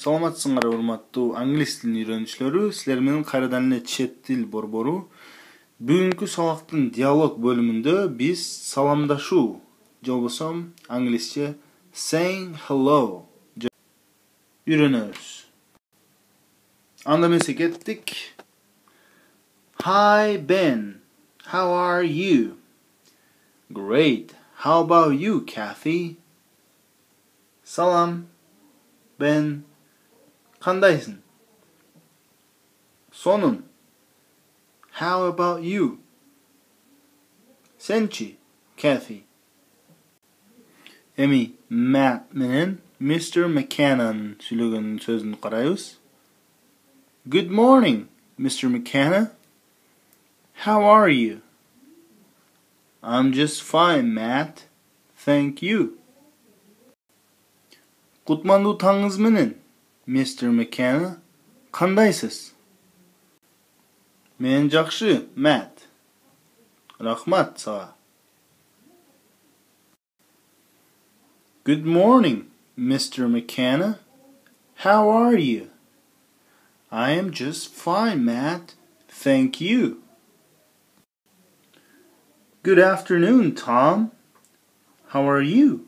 Саламатсыңар урматтуу англис тилин үйрөнүүчүлөрү, силер менен кайрадан эле чет тил борбору. Бүгүнкү сабактын диалог бөлүмүндө биз саламдашуу, же болбосо англисче saying hello үйрөнөбүз. Анда эмесе кеттик. Hi Ben, how are you? Great. How about you, Kathy? Salam Ben, кандайсың? Сонун. How about you? Сенчи, Kathy? Эми Matt менен Mr. McKenna сүйлөгөн сөзүн карайбыз. Good morning, Mr. McKenna. How are you? I'm just fine, Matt. Thank you. Кутмандуу таңыңыз менен, Mr. McKenna. Кандайсыз? Мен жакшы, Matt. Рахмат сага. Good morning, Mr. McKenna. How are you? I am just fine, Matt. Thank you. Good afternoon, Tom. How are you?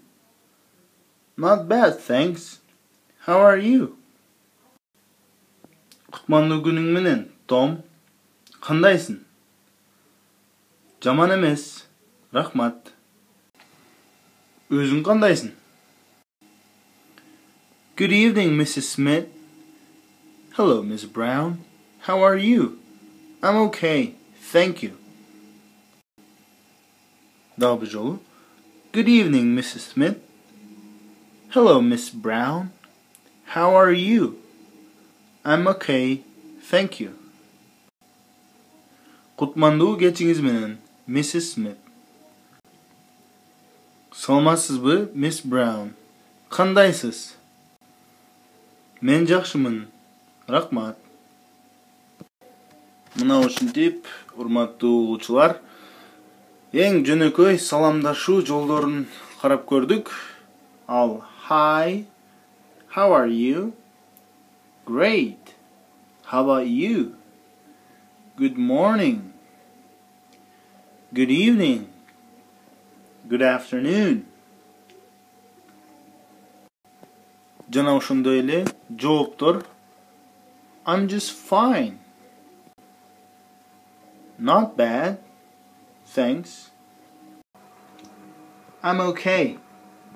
Not bad, thanks. How are you? Кутмандуу күнүң менен, Том. Кандайсың? Жаман эмес. Рахмат. Өзүң кандайсың? Good evening, Mrs. Smith. Hello, Miss Brown. How are you? I'm okay, thank you. Daha bir jolu. Good evening, Mrs. Smith. Hello, Miss Brown. How are you? I'm okay, thank you. Kutmandуу кечиңиз менен, Mrs. Smith. Саламатсызбы, Miss Brown? Кандайсыз? Мен жакшымын. Рахмат. Мына ушинтип, урматтуу угуучулар, эң жөнөкөй саламдашуу жолдорун карап көрдүк. Ал hi, how are you? Great. How about you? Good morning. Good evening. Good afternoon. Жана ошондой эле жооптор I'm just fine. Not bad. Thanks. I'm okay.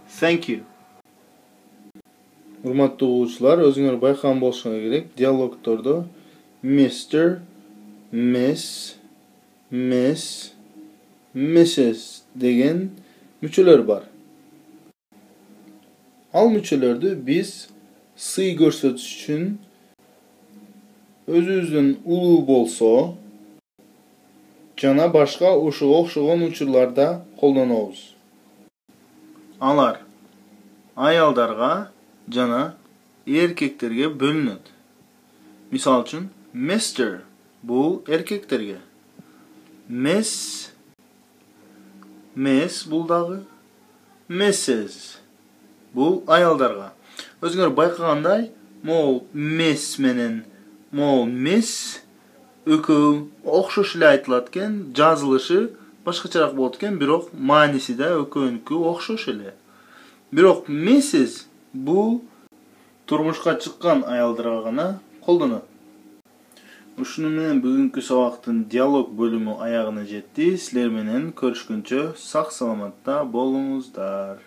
Thank you. Урматтуу угуучулар, өзүңөр байкаган болушуңар керек, диалогтордо Mr, Miss, Miss, Mrs деген мүчөлөр бар. Ал мүчөлөрдү биз сый көрсөтүш үчүн өзүбүздүн улуу болсо жана башка ушуга окшогон учурларда колдонобуз. Алар аялдарга жана эркектерге бөлүнөт. Мисал үчүн, Mr бул эркектерге, Miss бул дагы, Mrs бул аялдарга. Өзүңөр байкагандай, могул Miss менен могул Miss экөө окшош эле айтылат экен, жазылышы башкачараак болот экен, бирок мааниси да экөөнүкү окшош эле. Бирок Mrs бул турмушка чыккан аялдарга гана колдонот. Ушуну менен бүгүнкү сабактын диалог бөлүмү аягына жетти. Силер менен көрүшкөнчө сак саламатта болуңуздар.